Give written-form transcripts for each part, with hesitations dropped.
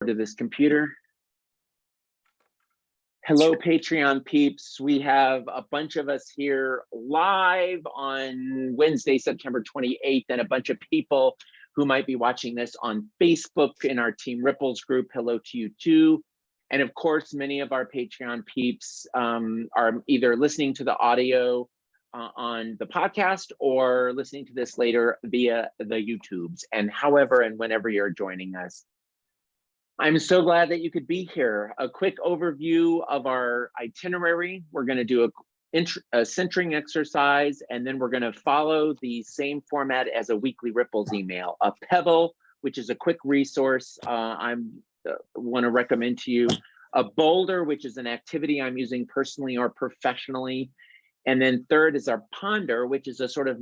to this computer. Hello, Patreon peeps. We have a bunch of us here live on Wednesday, September 28th, and a bunch of people who might be watching this on Facebook in our Team Ripples group. Hello to you too. And of course, many of our Patreon peeps are either listening to the audio on the podcast or listening to this later via the YouTubes, and however and whenever you're joining us. I'm so glad that you could be here. A quick overview of our itinerary. We're going to do a centering exercise, and then we're going to follow the same format as a weekly Ripples email. A PEBBLE, which is a quick resource I want to recommend to you. A BOULDER, which is an activity I'm using personally or professionally. And then third is our Ponder, which is a sort of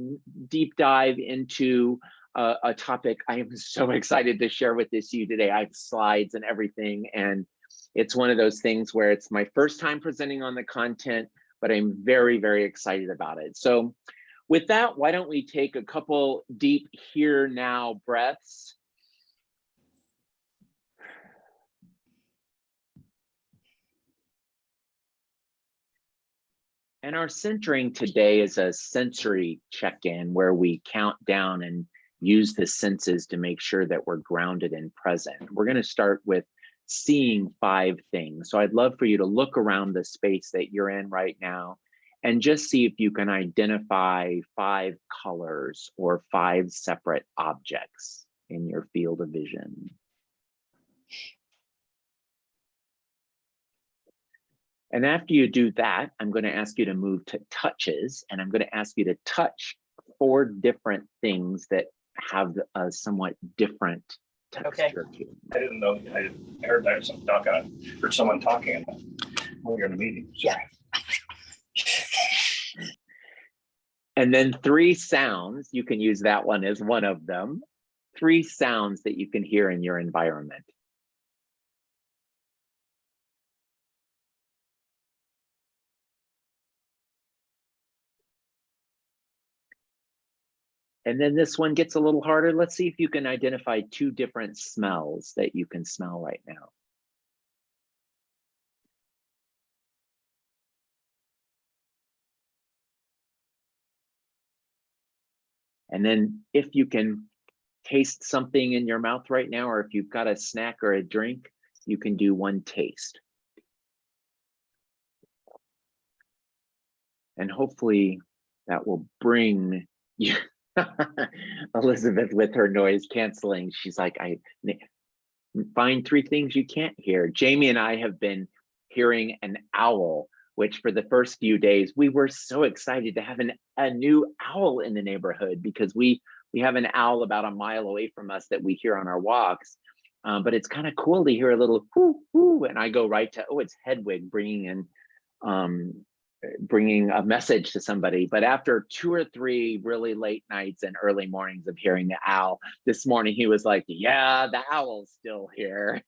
deep dive into a topic I am so excited to share with you today. I have slides and everything, and it's one of those things where it's my first time presenting on the content, but I'm very, very excited about it. So with that, why don't we take a couple deep here now breaths. And our centering today is a sensory check-in where we count down and use the senses to make sure that we're grounded and present. We're going to start with seeing 5 things. So I'd love for you to look around the space that you're in right now and just see if you can identify 5 colors or 5 separate objects in your field of vision. And after you do that, I'm going to ask you to move to touches, and I'm going to ask you to touch 4 different things that have a somewhat different texture to them. I didn't know. I heard there was some talk. I heard someone talking when you're in a meeting. Yeah. And then 3 sounds. You can use that one as one of them. 3 sounds that you can hear in your environment. And then this one gets a little harder. Let's see if you can identify 2 different smells that you can smell right now. And then if you can taste something in your mouth right now, or if you've got a snack or a drink, you can do 1 taste. And hopefully that will bring you. Elizabeth with her noise canceling. She's like, I find 3 things you can't hear. Jamie and I have been hearing an owl, which for the first few days, we were so excited to have a new owl in the neighborhood because we have an owl about a mile away from us that we hear on our walks. But it's kind of cool to hear a little whoo, whoo, and I go right to, oh, it's Hedwig bringing a message to somebody. But after 2 or 3 really late nights and early mornings of hearing the owl, this morning he was like, yeah, the owl's still here.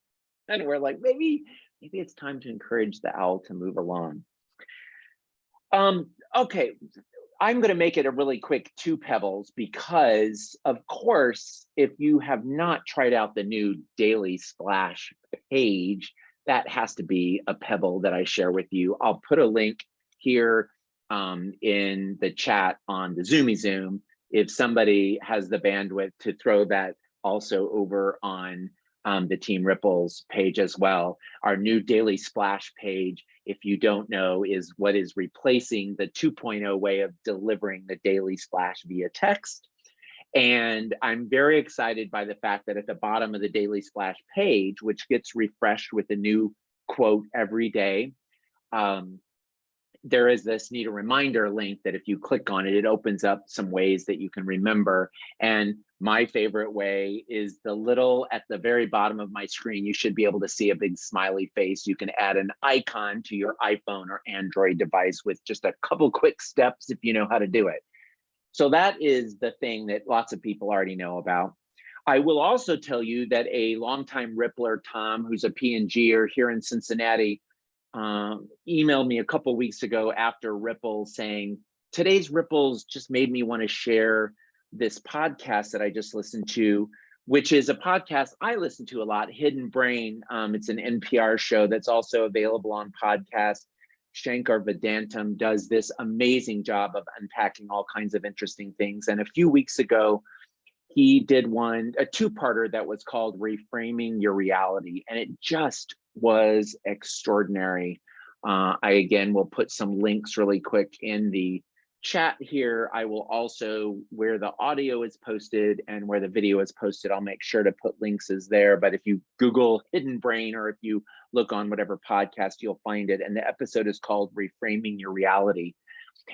And we're like, maybe it's time to encourage the owl to move along. Okay, I'm going to make it a really quick 2 pebbles because, of course, if you have not tried out the new Daily Splash page, that has to be a pebble that I share with you. I'll put a link here in the chat on the Zoomy Zoom if somebody has the bandwidth to throw that also over on the Team Ripples page as well. Our new Daily Splash page, if you don't know, is what is replacing the 2.0 way of delivering the Daily Splash via text. And I'm very excited by the fact that at the bottom of the Daily Splash page, which gets refreshed with a new quote every day, there is this need a reminder link that if you click on it, it opens up some ways that you can remember. And my favorite way is the little at the very bottom of my screen. You should be able to see a big smiley face. You can add an icon to your iPhone or Android device with just a couple quick steps if you know how to do it. So that is the thing that lots of people already know about. I will also tell you that a longtime Rippler, Tom, who's a P&G'er here in Cincinnati, emailed me a couple weeks ago after Ripples saying, today's Ripples just made me want to share this podcast that I just listened to which is a podcast I listen to a lot, Hidden Brain. It's an NPR show that's also available on podcast. Shankar Vedantam does this amazing job of unpacking all kinds of interesting things. And a few weeks ago, he did a two-parter that was called Reframing Your Reality. And it just was extraordinary. I, again, will put some links really quick in the chat here. I will also, where the audio is posted and where the video is posted, I'll make sure to put links as there. But if you Google Hidden Brain, or if you look on whatever podcast, you'll find it. And the episode is called Reframing Your Reality.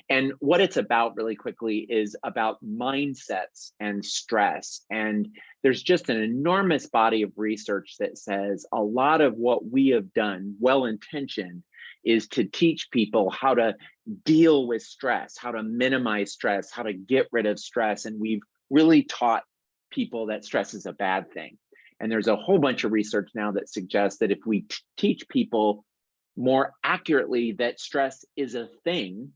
And what it's about, really quickly, is about mindsets and stress. And there's just an enormous body of research that says a lot of what we have done, well-intentioned, is to teach people how to deal with stress, how to minimize stress, how to get rid of stress. And we've really taught people that stress is a bad thing. And there's a whole bunch of research now that suggests that if we teach people more accurately that stress is a thing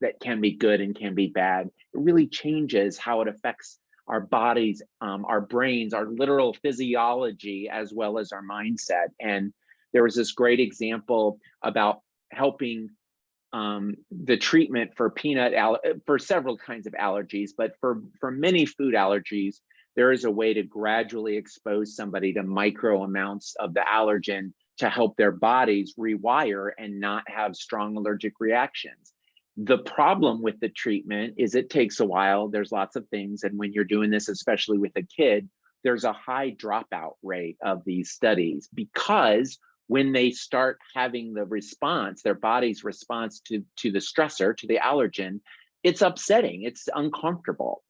that can be good and can be bad, it really changes how it affects our bodies, our brains, our literal physiology, as well as our mindset. And there was this great example about helping the treatment for for several kinds of allergies, but for many food allergies, there is a way to gradually expose somebody to micro amounts of the allergen to help their bodies rewire and not have strong allergic reactions. The problem with the treatment is it takes a while. There's lots of things. And when you're doing this, especially with a kid, there's a high dropout rate of these studies, because when they start having the response, their body's response to the stressor, to the allergen, it's upsetting, it's uncomfortable.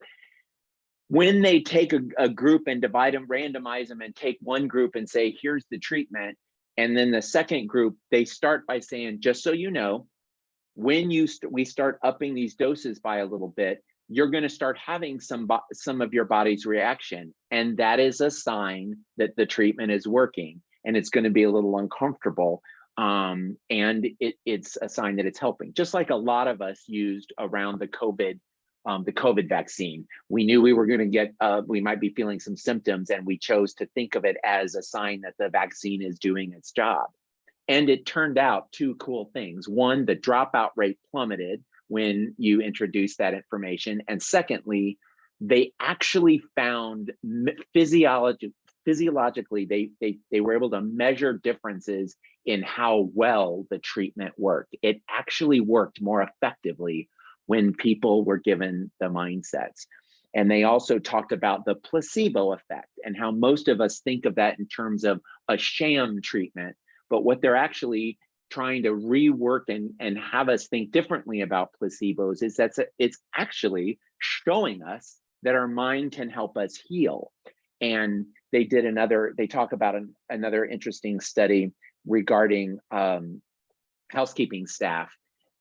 When they take a group and divide them, randomize them, and take one group and say, here's the treatment, and then the second group, they start by saying, just so you know, when we start upping these doses by a little bit, you're going to start having some of your body's reaction. And that is a sign that the treatment is working, and it's going to be a little uncomfortable. And it's a sign that it's helping. Just like a lot of us used around the COVID vaccine. We knew we were going to get, we might be feeling some symptoms, and we chose to think of it as a sign that the vaccine is doing its job. And it turned out two cool things. One, the dropout rate plummeted when you introduced that information. And secondly, they actually found physiologically, they were able to measure differences in how well the treatment worked. It actually worked more effectively when people were given the mindsets. And they also talked about the placebo effect and how most of us think of that in terms of a sham treatment. But what they're actually trying to rework and have us think differently about placebos is that it's actually showing us that our mind can help us heal. And they talk about another interesting study regarding housekeeping staff,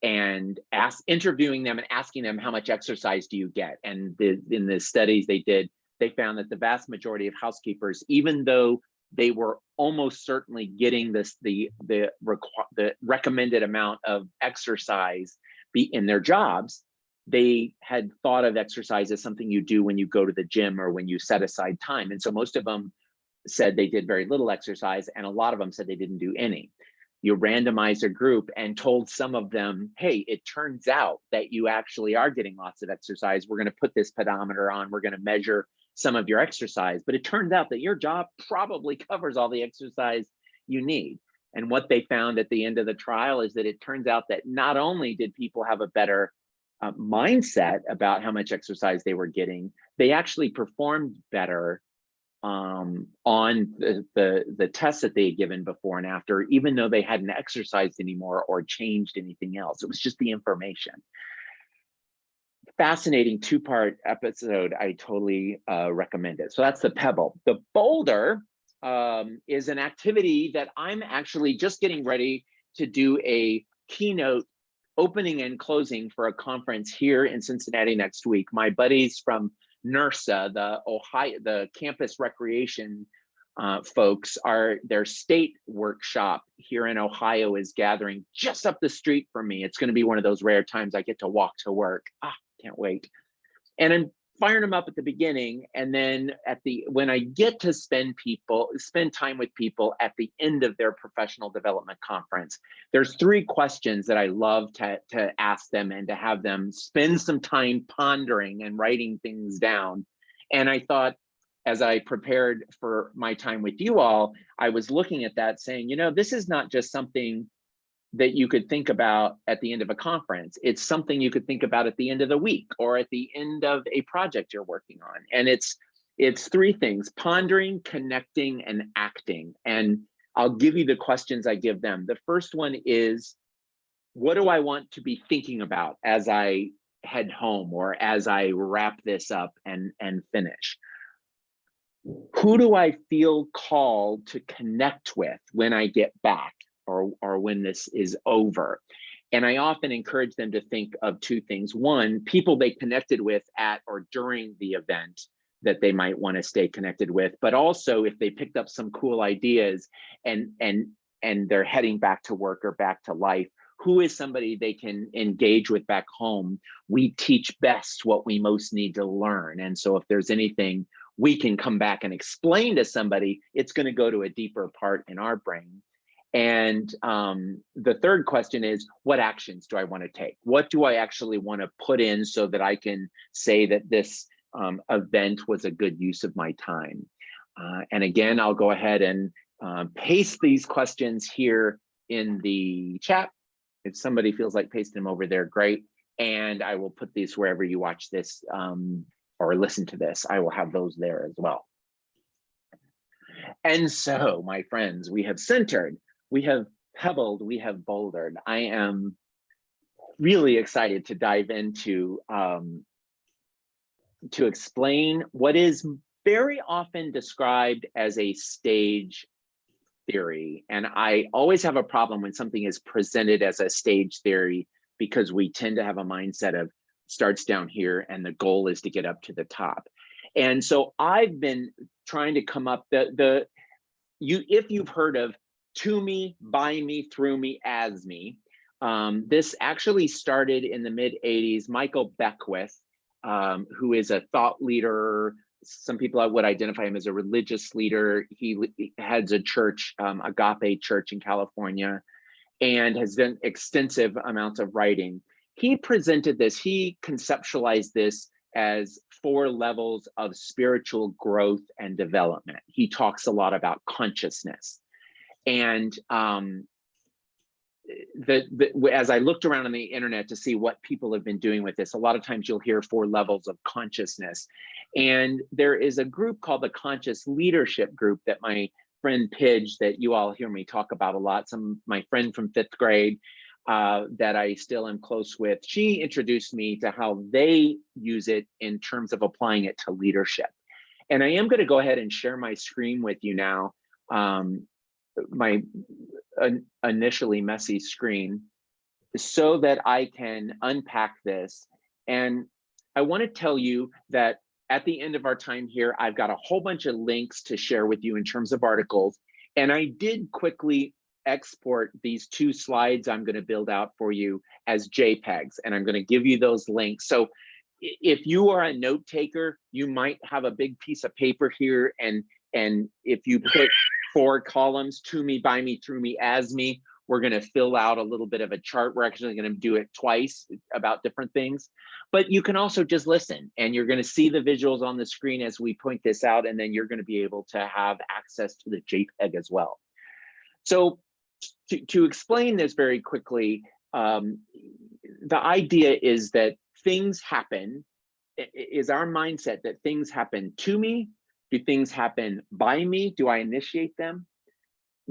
and interviewing them and asking them, how much exercise do you get? And in the studies they did, they found that the vast majority of housekeepers, even though they were almost certainly getting the recommended amount of exercise in their jobs, they had thought of exercise as something you do when you go to the gym or when you set aside time. And so most of them said they did very little exercise, and a lot of them said they didn't do any. You randomized a group and told some of them, hey, it turns out that you actually are getting lots of exercise. We're going to put this pedometer on. We're going to measure some of your exercise, but it turns out that your job probably covers all the exercise you need. And what they found at the end of the trial is that it turns out that not only did people have a better mindset about how much exercise they were getting, they actually performed better on the tests that they had given before and after, even though they hadn't exercised anymore or changed anything else. It was just the information. Fascinating two-part episode. I totally recommend it. So that's the PEBBLE. The BOULDER is an activity that I'm actually just getting ready to do a keynote opening and closing for a conference here in Cincinnati next week. My buddies from NERSA, the campus recreation folks, their state workshop here in Ohio is gathering just up the street from me. It's going to be one of those rare times I get to walk to work. Can't wait. And firing them up at the beginning, and then when I get to spend time with people at the end of their professional development conference, there's 3 questions that I love to ask them and to have them spend some time pondering and writing things down. And I thought, as I prepared for my time with you all, I was looking at that saying, you know, this is not just something that you could think about at the end of a conference. It's something you could think about at the end of the week or at the end of a project you're working on. And it's 3 things: pondering, connecting, and acting. And I'll give you the questions I give them. The first one is, what do I want to be thinking about as I head home or as I wrap this up and finish? Who do I feel called to connect with when I get back or when this is over? And I often encourage them to think of 2 things. One, people they connected with at or during the event that they might want to stay connected with, but also if they picked up some cool ideas and they're heading back to work or back to life, who is somebody they can engage with back home? We teach best what we most need to learn. And so if there's anything we can come back and explain to somebody, it's going to go to a deeper part in our brain. And the third question is, what actions do I want to take? What do I actually want to put in so that I can say that this event was a good use of my time? And again, I'll go ahead and paste these questions here in the chat. If somebody feels like pasting them over there, great. And I will put these wherever you watch this or listen to this. I will have those there as well. And so, my friends, we have centered, we have pebbled, we have bouldered. I am really excited to dive into to explain what is very often described as a stage theory. And I always have a problem when something is presented as a stage theory, because we tend to have a mindset of starts down here and the goal is to get up to the top. And so I've been trying to come up if you've heard of to me, by me, through me, as me, this actually started in the mid-'80s. Michael Beckwith, who is a thought leader, some people would identify him as a religious leader. He heads a church, Agape Church in California, and has done extensive amounts of writing. He presented this, he conceptualized this as 4 levels of spiritual growth and development. He talks a lot about consciousness. And as I looked around on the internet to see what people have been doing with this, a lot of times you'll hear 4 levels of consciousness. And there is a group called the Conscious Leadership Group that my friend Pidge, that you all hear me talk about a lot, my friend from 5th grade that I still am close with, she introduced me to how they use it in terms of applying it to leadership. And I am going to go ahead and share my screen with you now, my initially messy screen, so that I can unpack this. And I want to tell you that at the end of our time here, I've got a whole bunch of links to share with you in terms of articles. And I did quickly export these 2 slides I'm going to build out for you as JPEGs, and I'm going to give you those links. So if you are a note taker, you might have a big piece of paper here, and if you put 4 columns, to me, by me, through me, as me, we're going to fill out a little bit of a chart. We're actually going to do it twice about different things, but you can also just listen, and you're going to see the visuals on the screen as we point this out, and then you're going to be able to have access to the JPEG as well. So to explain this very quickly, the idea is that things happen, is our mindset that things happen to me. Do things happen by me? Do I initiate them?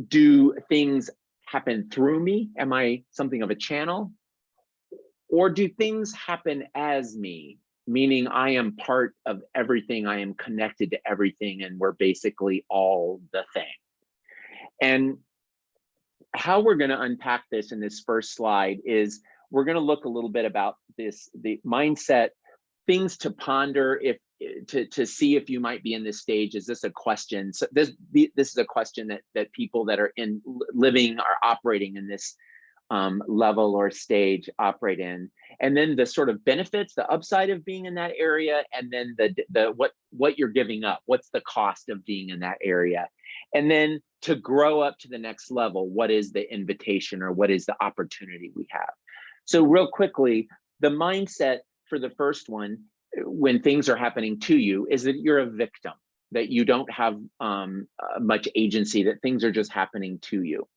Do things happen through me? Am I something of a channel? Or do things happen as me, meaning I am part of everything, I am connected to everything, and we're basically all the thing? And how we're going to unpack this in this first slide is we're going to look a little bit about the mindset, things to ponder, to see if you might be in this stage. Is this a question? So this is a question that people that are living are operating in this level or stage operate in, and then the sort of benefits, the upside of being in that area, and then the what you're giving up, what's the cost of being in that area, and then to grow up to the next level, what is the invitation or what is the opportunity we have. So real quickly, the mindset for the first one, when things are happening to you, is that you're a victim, that you don't have much agency, that things are just happening to you.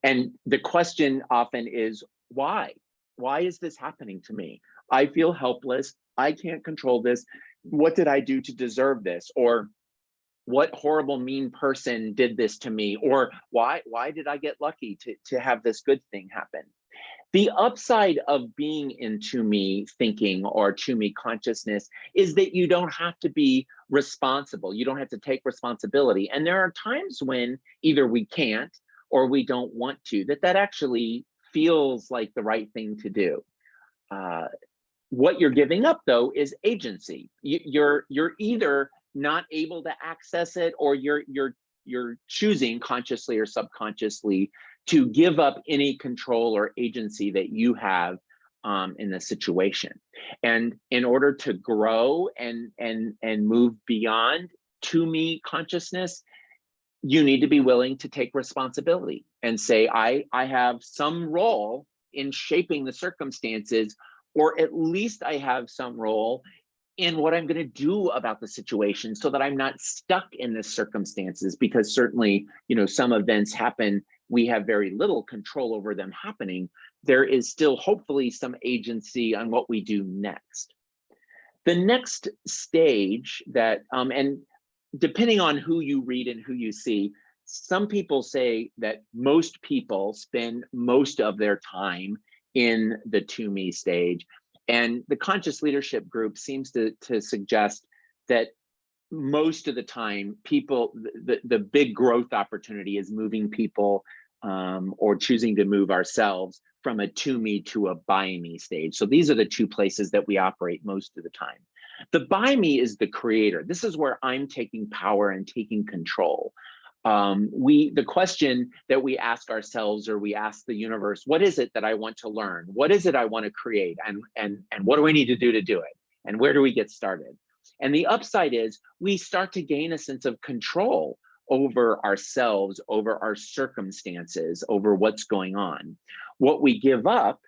And the question often is, why? Why is this happening to me? I feel helpless. I can't control this. What did I do to deserve this? Or what horrible, mean person did this to me? Or why did I get lucky to have this good thing happen? The upside of being in to me thinking or to me consciousness is that you don't have to be responsible. You don't have to take responsibility. And there are times when either we can't or we don't want to, that actually feels like the right thing to do. What you're giving up though is agency. You're either not able to access it, or you're choosing consciously or subconsciously to give up any control or agency that you have in the situation. And in order to grow and move beyond to me consciousness, you need to be willing to take responsibility and say, I have some role in shaping the circumstances, or at least I have some role in what I'm going to do about the situation so that I'm not stuck in the circumstances, because certainly, you know, some events happen, we have very little control over them happening. There is still hopefully some agency on what we do next. The next stage that, and depending on who you read and who you see, some people say that most people spend most of their time in the to me stage. And the conscious leadership group seems to suggest that most of the time, people, the big growth opportunity is moving people or choosing to move ourselves from a to me to a by me stage. So these are the two places that we operate most of the time. The by me is the creator. This is where I'm taking power and taking control. The question that we ask ourselves, or we ask the universe, what is it that I want to learn? What is it I want to create? And what do I need to do it? And where do we get started? And the upside is we start to gain a sense of control over ourselves, over our circumstances, over what's going on. What we give up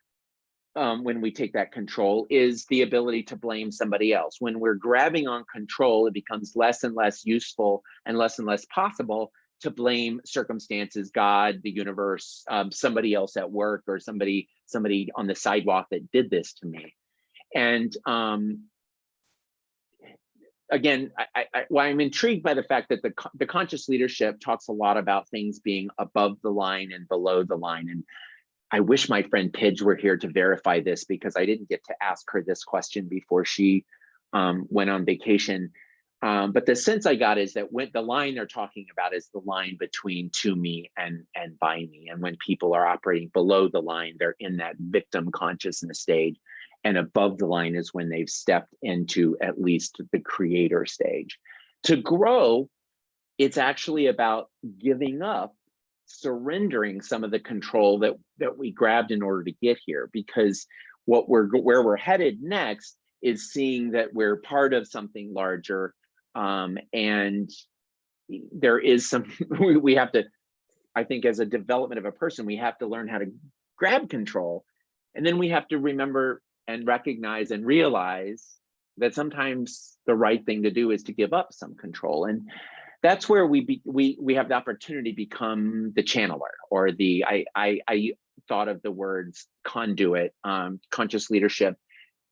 when we take that control is the ability to blame somebody else. When we're grabbing on control, it becomes less and less useful and less possible to blame circumstances, God, the universe, somebody else at work, or somebody on the sidewalk that did this to me. And again, I'm intrigued by the fact that the conscious leadership talks a lot about things being above the line and below the line. And I wish my friend Pidge were here to verify this, because I didn't get to ask her this question before she went on vacation. But the sense I got is that when the line they're talking about is the line between to me and by me. And when people are operating below the line, they're in that victim consciousness stage. And above the line is when they've stepped into at least the creator stage. To grow, it's actually about giving up, surrendering some of the control that we grabbed in order to get here, because where we're headed next is seeing that we're part of something larger, and there is some we have to, I think, as a development of a person, we have to learn how to grab control, and then we have to remember and recognize and realize that sometimes the right thing to do is to give up some control. And that's where we have the opportunity to become the channeler, or the, I thought of the words conduit. Conscious leadership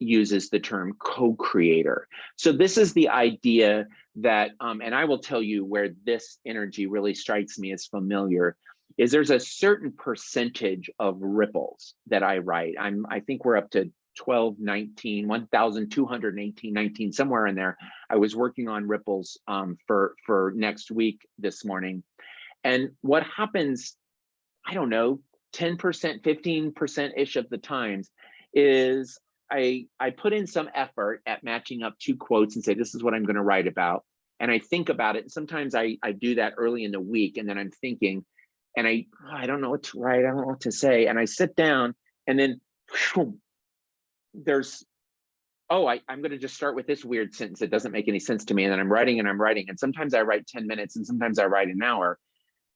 uses the term co-creator. So this is the idea that, and I will tell you where this energy really strikes me as familiar, is there's a certain percentage of ripples that I write. I think we're up to 1,218, somewhere in there. I was working on ripples for next week this morning. And what happens, I don't know, 10%, 15%-ish of the times is I put in some effort at matching up two quotes and say, this is what I'm going to write about. And I think about it. And sometimes I do that early in the week, and then I'm thinking, and I don't know what to write, I don't know what to say, and I sit down, and then whew, there's, oh, I'm going to just start with this weird sentence that doesn't make any sense to me, and then I'm writing, and sometimes I write 10 minutes, and sometimes I write an hour,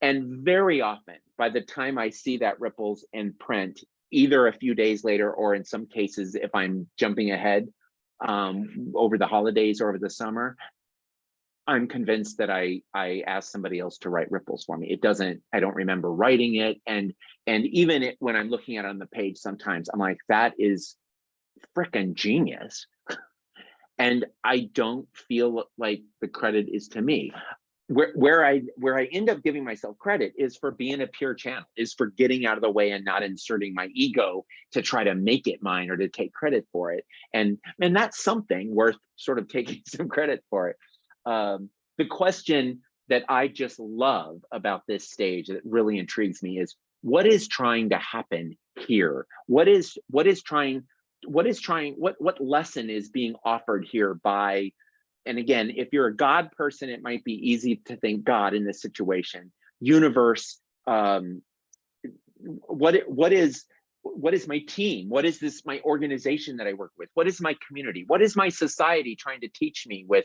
and very often, by the time I see that ripples in print, either a few days later, or in some cases, if I'm jumping ahead over the holidays or over the summer, I'm convinced that I asked somebody else to write ripples for me. I don't remember writing it. And even when I'm looking at it on the page, sometimes I'm like, that is frickin' genius. And I don't feel like the credit is to me. Where I end up giving myself credit is for being a pure channel, is for getting out of the way and not inserting my ego to try to make it mine or to take credit for it. And that's something worth sort of taking some credit for it. The question that I just love about this stage that really intrigues me is, what is trying to happen here? What lesson is being offered here by, and again, if you're a God person, it might be easy to think God in this situation, universe, what is my team? What is my organization that I work with? What is my community? What is my society trying to teach me with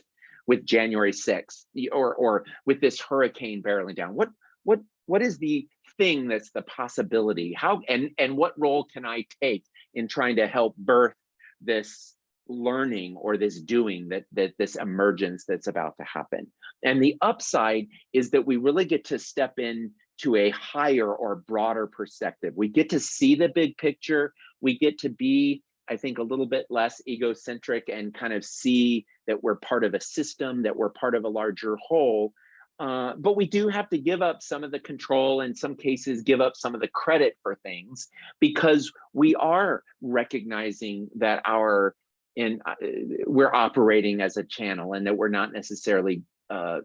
January 6th or with this hurricane barreling down? What is the thing that's the possibility? How and what role can I take in trying to help birth this learning or this doing, that this emergence that's about to happen? And the upside is that we really get to step in to a higher or broader perspective. We get to see the big picture. We get to be, I think, a little bit less egocentric and kind of see that we're part of a system, that we're part of a larger whole. But we do have to give up some of the control, in some cases give up some of the credit for things, because we are recognizing that we're operating as a channel, and that we're not necessarily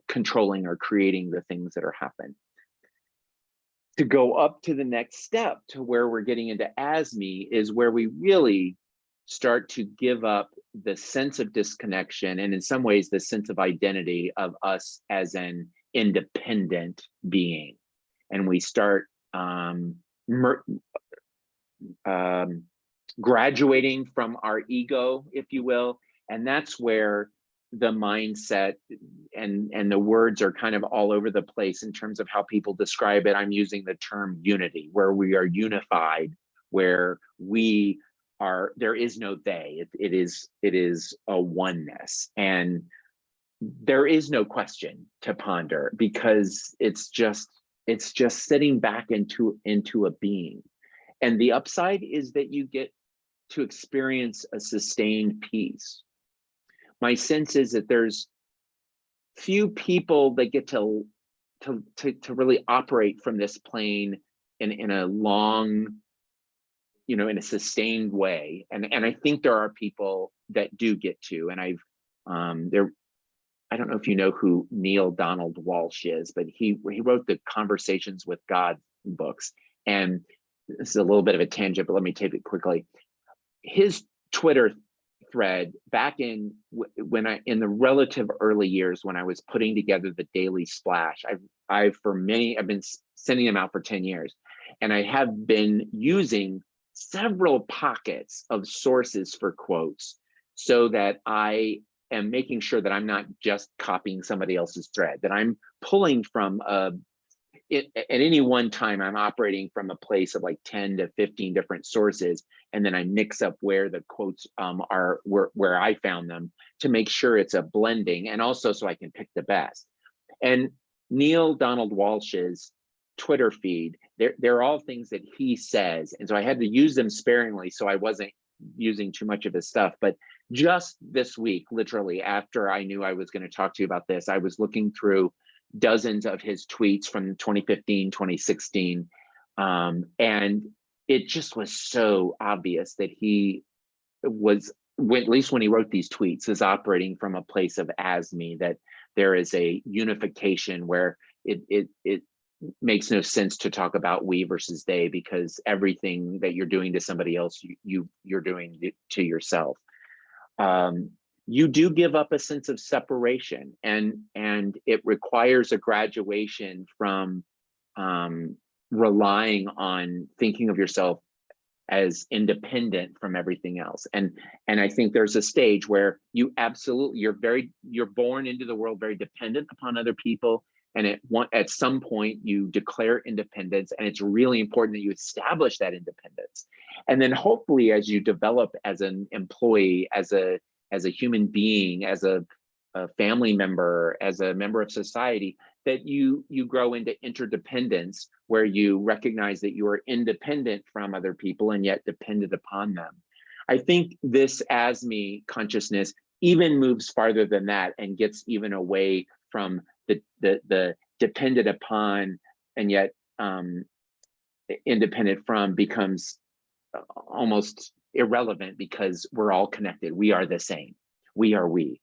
controlling or creating the things that are happening. To go up to the next step, to where we're getting into ASME, is where we really start to give up the sense of disconnection, and in some ways the sense of identity of us as an independent being. And we start graduating from our ego, if you will. And that's where the mindset and the words are kind of all over the place in terms of how people describe it. I'm using the term unity, where we are unified, where we are, there is no they, it is a oneness. And there is no question to ponder, because it's just sitting back into a being. And the upside is that you get to experience a sustained peace. My sense is that there's few people that get to really operate from this plane in a long, in a sustained way. And I think there are people that do get to, and I don't know if you know who Neil Donald Walsh is, but he wrote the Conversations with God books. And this is a little bit of a tangent, but let me take it quickly. His Twitter thread back in the relative early years, when I was putting together the Daily Splash, I've been sending them out for 10 years, and I have been using several pockets of sources for quotes, so that I am making sure that I'm not just copying somebody else's thread, that I'm pulling from at any one time, I'm operating from a place of like 10 to 15 different sources, and then I mix up where the quotes are, where I found them, to make sure it's a blending, and also so I can pick the best. And Neil Donald Walsh's Twitter feed, they're all things that he says, and so I had to use them sparingly, so I wasn't using too much of his stuff. But just this week, literally after I knew I was going to talk to you about this, I was looking through dozens of his tweets from 2015, 2016. And it just was so obvious that he was, at least when he wrote these tweets, is operating from a place of ASME, that there is a unification where it makes no sense to talk about we versus they, because everything that you're doing to somebody else, you're doing to yourself. You do give up a sense of separation, and it requires a graduation from relying on thinking of yourself as independent from everything else. And I think there's a stage where you absolutely, you're born into the world very dependent upon other people. And at some point you declare independence, and it's really important that you establish that independence. And then hopefully as you develop as an employee, as a human being, as a family member, as a member of society, that you grow into interdependence, where you recognize that you are independent from other people and yet dependent upon them. I think this as me consciousness even moves farther than that and gets even away from the dependent upon and yet independent from becomes almost irrelevant, because we're all connected. We are the same. We are we.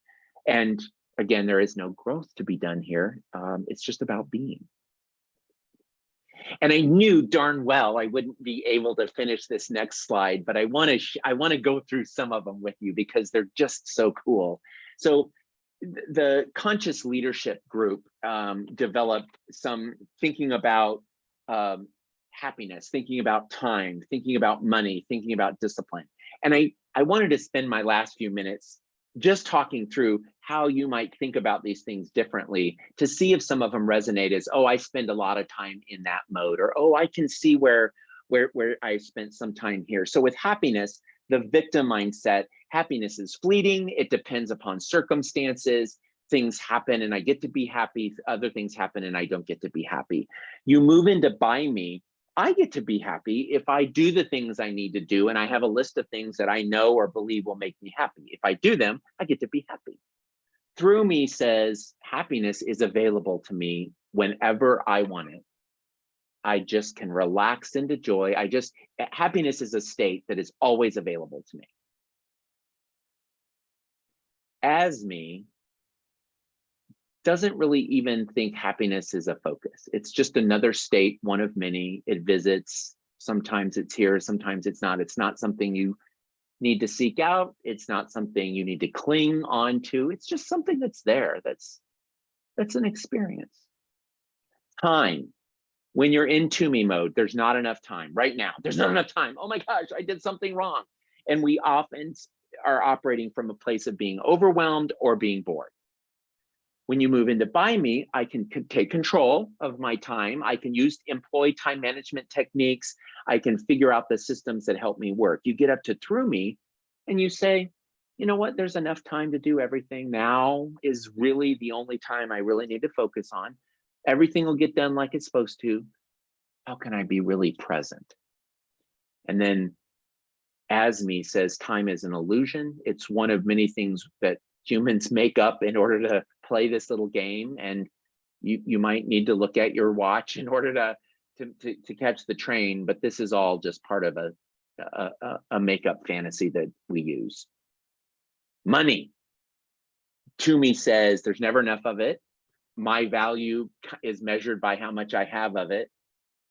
And again, there is no growth to be done here. It's just about being. And I knew darn well I wouldn't be able to finish this next slide, but I want to go through some of them with you because they're just so cool. So the conscious leadership group developed some thinking about happiness, thinking about time, thinking about money, thinking about discipline. And I wanted to spend my last few minutes just talking through how you might think about these things differently, to see if some of them resonate as, oh, I spend a lot of time in that mode, or, oh, I can see where I spent some time here. So with happiness, the victim mindset, happiness is fleeting. It depends upon circumstances. Things happen and I get to be happy. Other things happen and I don't get to be happy. You move into by me. I get to be happy if I do the things I need to do, and I have a list of things that I know or believe will make me happy. If I do them, I get to be happy. Through me says happiness is available to me whenever I want it. I just can relax into joy. Happiness is a state that is always available to me. As me doesn't really even think happiness is a focus. It's just another state, one of many. It visits. Sometimes it's here, sometimes it's not. It's not something you need to seek out. It's not something you need to cling on to. It's just something that's there. That's an experience. Time. When you're in to me mode, there's not enough time. Right now, there's not enough time. Oh my gosh, I did something wrong. And we often are operating from a place of being overwhelmed or being bored. When you move into by me, I can take control of my time. I can employ time management techniques. I can figure out the systems that help me work. You get up to through me and you say, you know what, there's enough time to do everything. Now is really the only time I really need to focus on. Everything will get done like it's supposed to. How can I be really present? And then as me says, time is an illusion. It's one of many things that humans make up in order to play this little game, and you might need to look at your watch in order to catch the train, but this is all just part of a make-up fantasy that we use. Money, to me, says there's never enough of it. My value is measured by how much I have of it.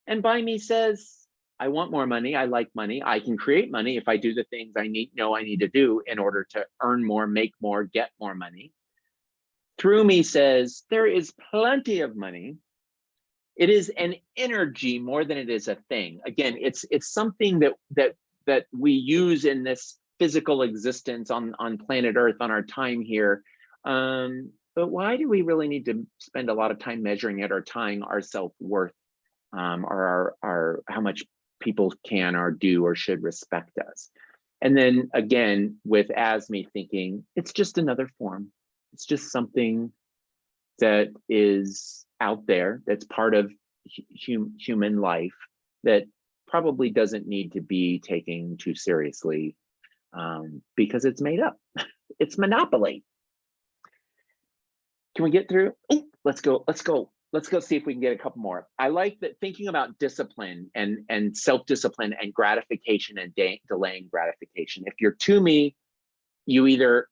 And by me says, I want more money. I like money. I can create money if I do the things I need to do in order to earn more, make more, get more money. Through me says there is plenty of money. It is an energy more than it is a thing. Again, it's something that we use in this physical existence on planet Earth, on our time here. But why do we really need to spend a lot of time measuring it or tying our self-worth or how much people can or do or should respect us? And then again, with as me thinking, it's just another form. It's just something that is out there, that's part of human life, that probably doesn't need to be taken too seriously because it's made up. It's Monopoly. Can we get through? Oh, let's go see if we can get a couple more. I like that thinking about discipline and self-discipline and gratification and delaying gratification. If you're to me, you either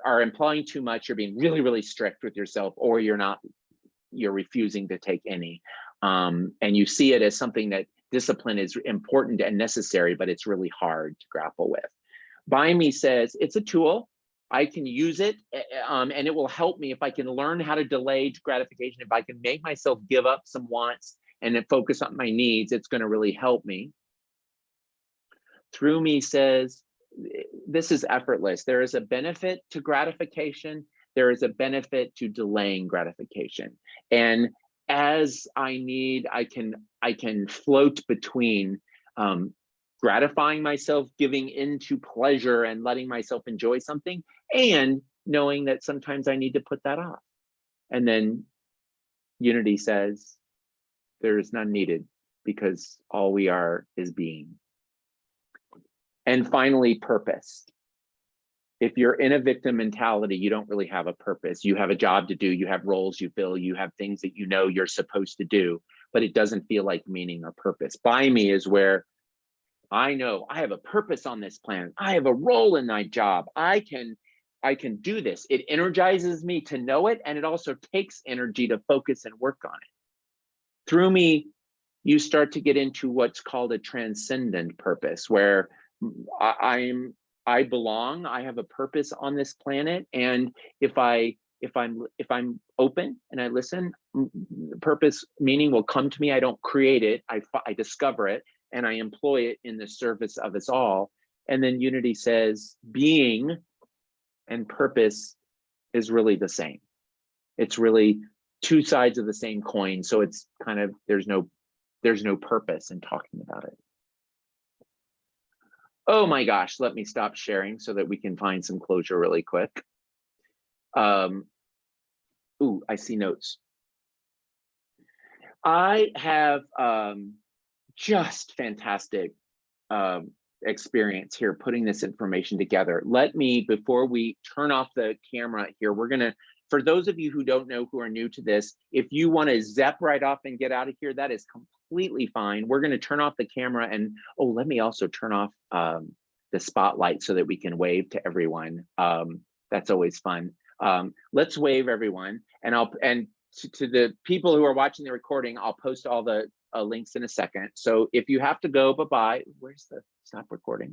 are implying too much, you're being really, really strict with yourself, or you're refusing to take any. And you see it as something that discipline is important and necessary, but it's really hard to grapple with. By me says it's a tool. I can use it and it will help me if I can learn how to delay gratification, if I can make myself give up some wants and then focus on my needs, it's going to really help me. Through Me says, this is effortless. There is a benefit to gratification. There is a benefit to delaying gratification. And as I need, I can float between gratifying myself, giving into pleasure and letting myself enjoy something, and knowing that sometimes I need to put that off. And then Unity says, there is none needed, because all we are is being. And finally, purpose. If you're in a victim mentality, you don't really have a purpose. You have a job to do, you have roles you fill, you have things that you know you're supposed to do, but it doesn't feel like meaning or purpose. By Me is where I know I have a purpose on this planet. I have a role in my job. I can do this. It energizes me to know it, and it also takes energy to focus and work on it. Through Me, you start to get into what's called a transcendent purpose, where I belong, I have a purpose on this planet, and if I'm open and I listen, purpose, meaning will come to me. I don't create it, I discover it, and I employ it in the service of us all. And then Unity says, being and purpose is really the same. It's really two sides of the same coin. So it's kind of, there's no purpose in talking about it. Oh my gosh, let me stop sharing so that we can find some closure really quick. Ooh, I see notes. I have just fantastic experience here putting this information together. Let me, before we turn off the camera here, we're gonna, for those of you who don't know, who are new to this, if you want to zap right off and get out of here, that is completely fine. We're going to turn off the camera, and oh, let me also turn off the spotlight so that we can wave to everyone. That's always fun. Let's wave, everyone, and to the people who are watching the recording, I'll post all the links in a second. So if you have to go, bye-bye. Where's the stop recording?